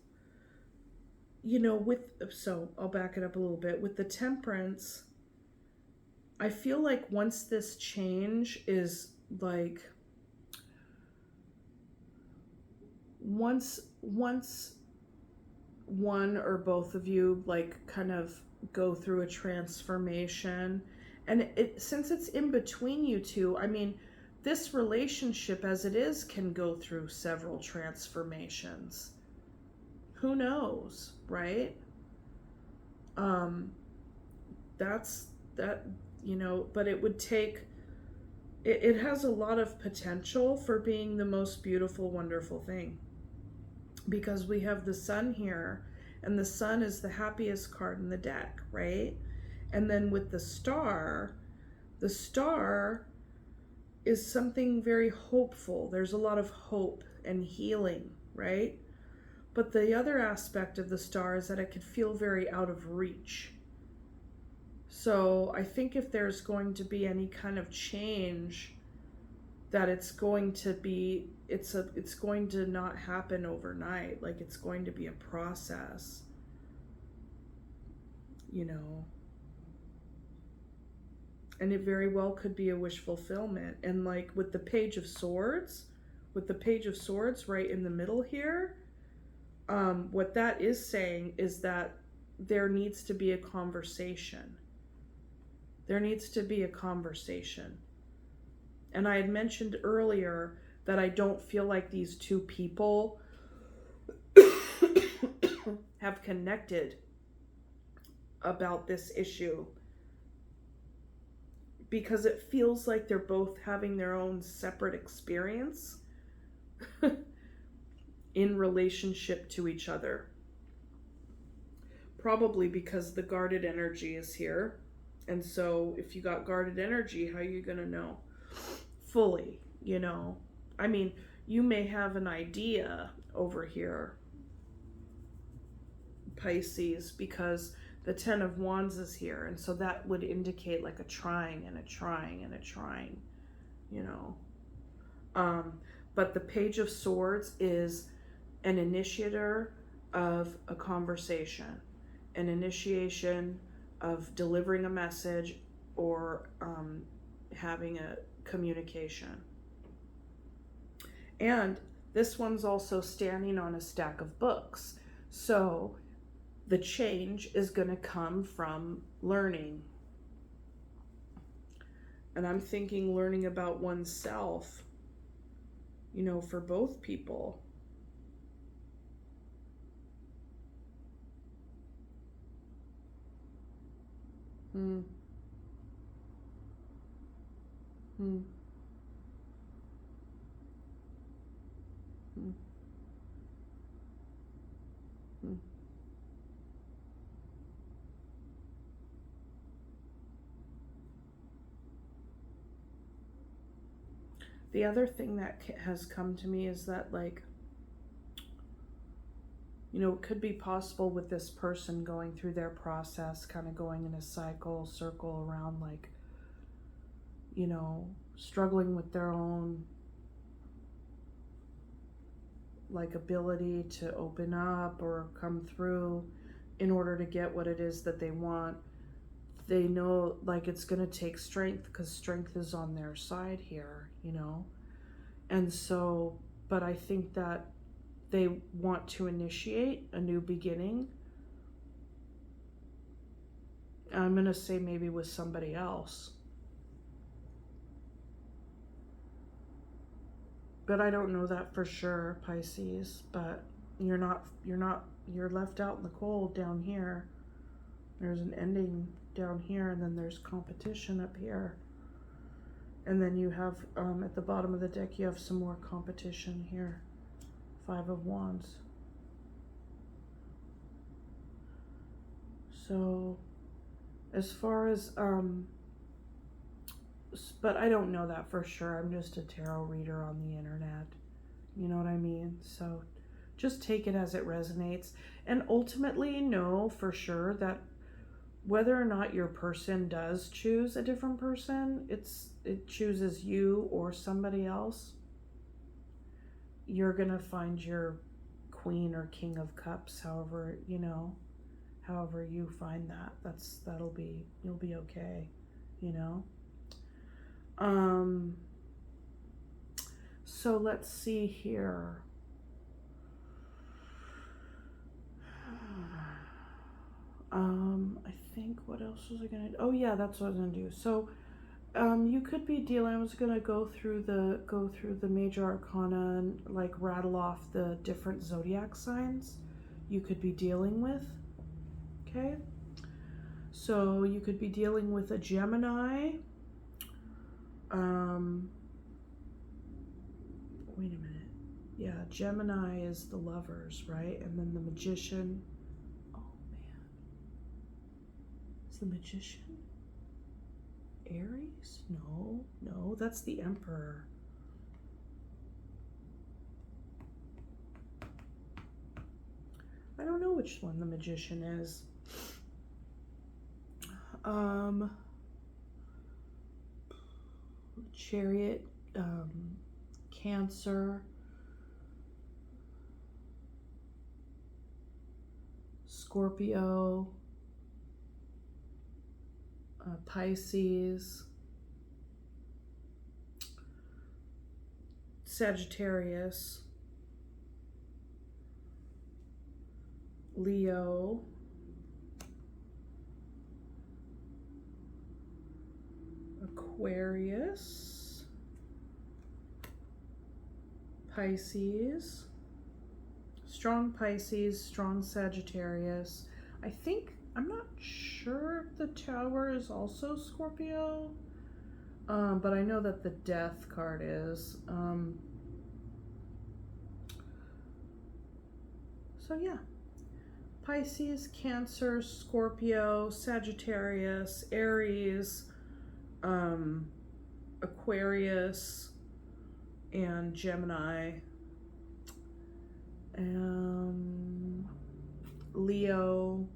A: you know, so I'll back it up a little bit. With the Temperance, I feel like once this change is like, once one or both of you like kind of go through a transformation, and since it's in between you two, I mean, this relationship as it is can go through several transformations. Who knows, right? That's that, you know, but it would take, it has a lot of potential for being the most beautiful, wonderful thing. Because we have the Sun here, and the Sun is the happiest card in the deck, right? And then with the Star is something very hopeful. There's a lot of hope and healing, right? But the other aspect of the Star is that it could feel very out of reach. So I think if there's going to be any kind of change, that it's going to be, it's going to not happen overnight. Like, it's going to be a process, you know. And it very well could be a wish fulfillment. And like with the Page of Swords, right in the middle here, what that is saying is that there needs to be a conversation. There needs to be a conversation. And I had mentioned earlier that I don't feel like these two people have connected about this issue, because it feels like they're both having their own separate experience in relationship to each other. Probably because the guarded energy is here. And so if you got guarded energy, how are you going to know fully, you know? I mean, you may have an idea over here, Pisces, because the Ten of Wands is here. And so that would indicate like a trying and a trying and a trying, you know. But the Page of Swords is an initiator of a conversation, an initiation of delivering a message, or having a communication. And this one's also standing on a stack of books. So the change is going to come from learning. And I'm thinking learning about oneself, you know, for both people. Hmm. Hmm. Hmm. Hmm. The other thing that has come to me is that, like, you know, it could be possible with this person going through their process, kind of going in a circle around, like, you know, struggling with their own, like, ability to open up or come through in order to get what it is that they want. They know, like, it's going to take strength because strength is on their side here, you know? And so, but I think that they want to initiate a new beginning. I'm going to say maybe with somebody else. But I don't know that for sure, Pisces, but you're left out in the cold down here. There's an ending down here, and then there's competition up here. And then you have, at the bottom of the deck, you have some more competition here. 5 of Wands. So, as far as, but I don't know that for sure. I'm just a tarot reader on the internet. You know what I mean? So, just take it as it resonates. And ultimately, know for sure that whether or not your person does choose a different person, it chooses you or somebody else, you're gonna find your Queen or King of Cups, however, you know, however you find that. You'll be okay, you know. So let's see here. I think, what else was I gonna do? Oh yeah, that's what I was gonna do. So you could be dealing, I was gonna go through the major arcana and, like, rattle off the different zodiac signs you could be dealing with. Okay? So you could be dealing with a Gemini. Wait a minute. Yeah, Gemini is the lovers, right? And then the Magician. Oh man. Is the Magician Aries? No, that's the Emperor. I don't know which one the Magician is. Chariot, Cancer, Scorpio, Pisces, Sagittarius, Leo, Aquarius, Pisces, strong Pisces, strong Sagittarius. I'm not sure if the Tower is also Scorpio, but I know that the Death card is. So yeah, Pisces, Cancer, Scorpio, Sagittarius, Aries, Aquarius, and Gemini, Leo,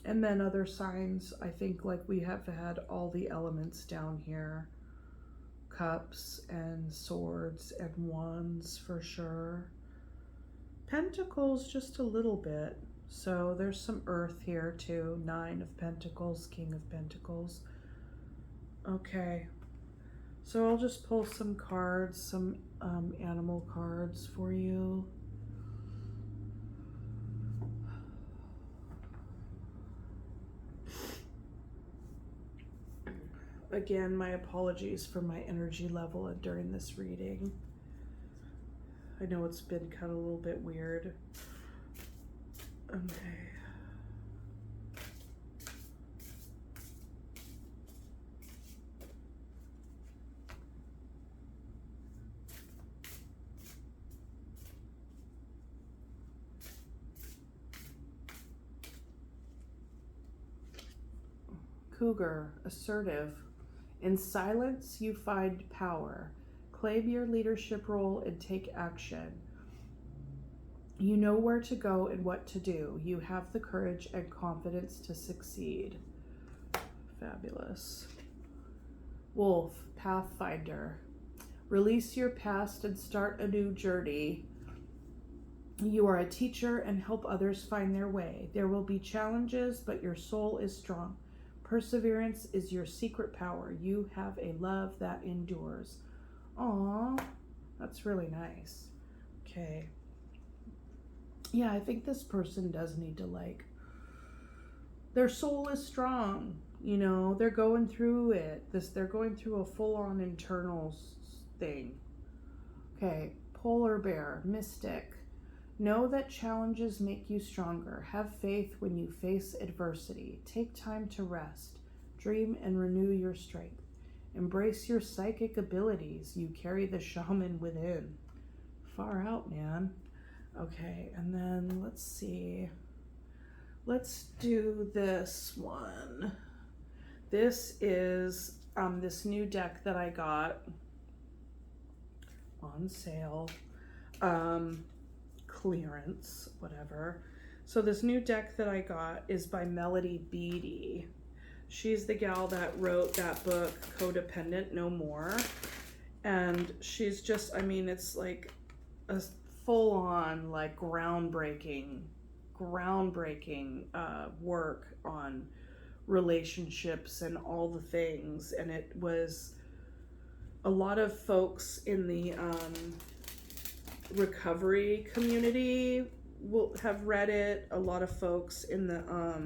A: and then other signs. I think, like, we have had all the elements down here: cups and swords and wands for sure. Pentacles just a little bit. So there's some earth here too. 9 of Pentacles, King of Pentacles. Okay. So I'll just pull some cards, some animal cards for you. Again, my apologies for my energy level during this reading. I know it's been kind of a little bit weird. Okay. Cougar, assertive. In silence, you find power. Claim your leadership role and take action. You know where to go and what to do. You have the courage and confidence to succeed. Fabulous. Wolf, pathfinder. Release your past and start a new journey. You are a teacher and help others find their way. There will be challenges, but your soul is strong. Perseverance is your secret power. You have a love that endures. Aw, that's really nice. Okay. Yeah, I think this person does need to, like, their soul is strong. You know, they're going through it. They're going through a full-on internal thing. Okay, polar bear, mystic. Know that challenges make you stronger. Have faith when you face adversity. Take time to rest. Dream and renew your strength. Embrace your psychic abilities. You carry the shaman within. Far out, man. Okay, and then let's see. Let's do this one. This is this new deck that I got on sale. Clearance, whatever. So this new deck that I got is by Melody Beattie. She's the gal that wrote that book, Codependent No More. And she's just, I mean, it's like a full-on, like, groundbreaking work on relationships and all the things. And it was a lot of folks in the recovery community will have read it. A lot of folks in the what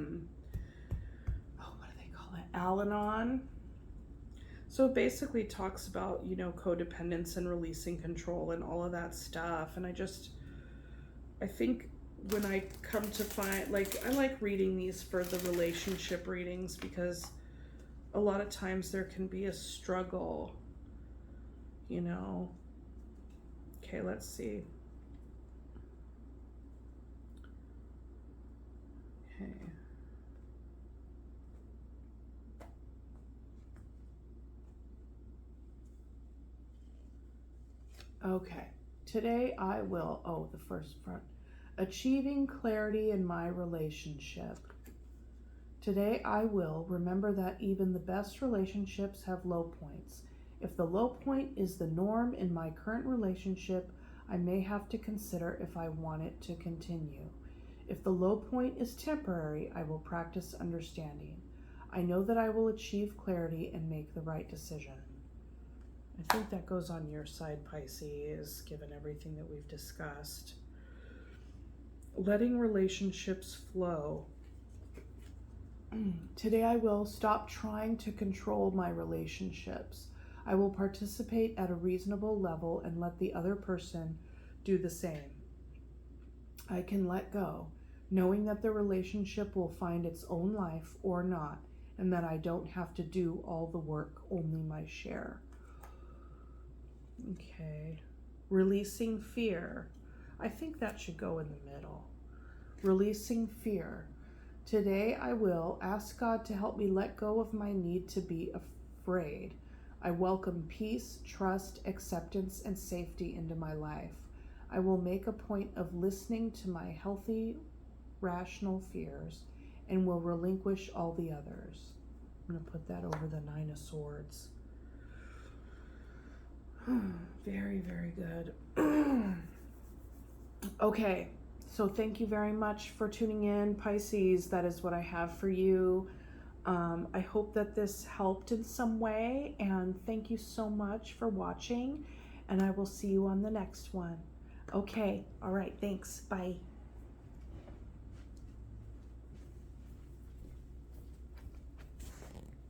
A: do they call it, Al-Anon. So it basically talks about, you know, codependence and releasing control and all of that stuff. And I think when I come to find, like, I like reading these for the relationship readings because a lot of times there can be a struggle, you know. Okay, let's see. Okay. Okay. Today I will, the first front. Achieving clarity in my relationship. Today I will remember that even the best relationships have low points. If the low point is the norm in my current relationship, I may have to consider if I want it to continue. If the low point is temporary, I will practice understanding. I know that I will achieve clarity and make the right decision. I think that goes on your side, Pisces, given everything that we've discussed. Letting relationships flow. Today I will stop trying to control my relationships. I will participate at a reasonable level and let the other person do the same. I can let go, knowing that the relationship will find its own life or not, and that I don't have to do all the work, only my share. Okay. Releasing fear. I think that should go in the middle. Releasing fear. Today I will ask God to help me let go of my need to be afraid. I welcome peace, trust, acceptance, and safety into my life. I will make a point of listening to my healthy, rational fears and will relinquish all the others. I'm going to put that over the 9 of Swords. Very, very good. Okay, So thank you very much for tuning in, Pisces. That is what I have for you. I hope that this helped in some way, and thank you so much for watching, and I will see you on the next one. Okay, all right, thanks, bye.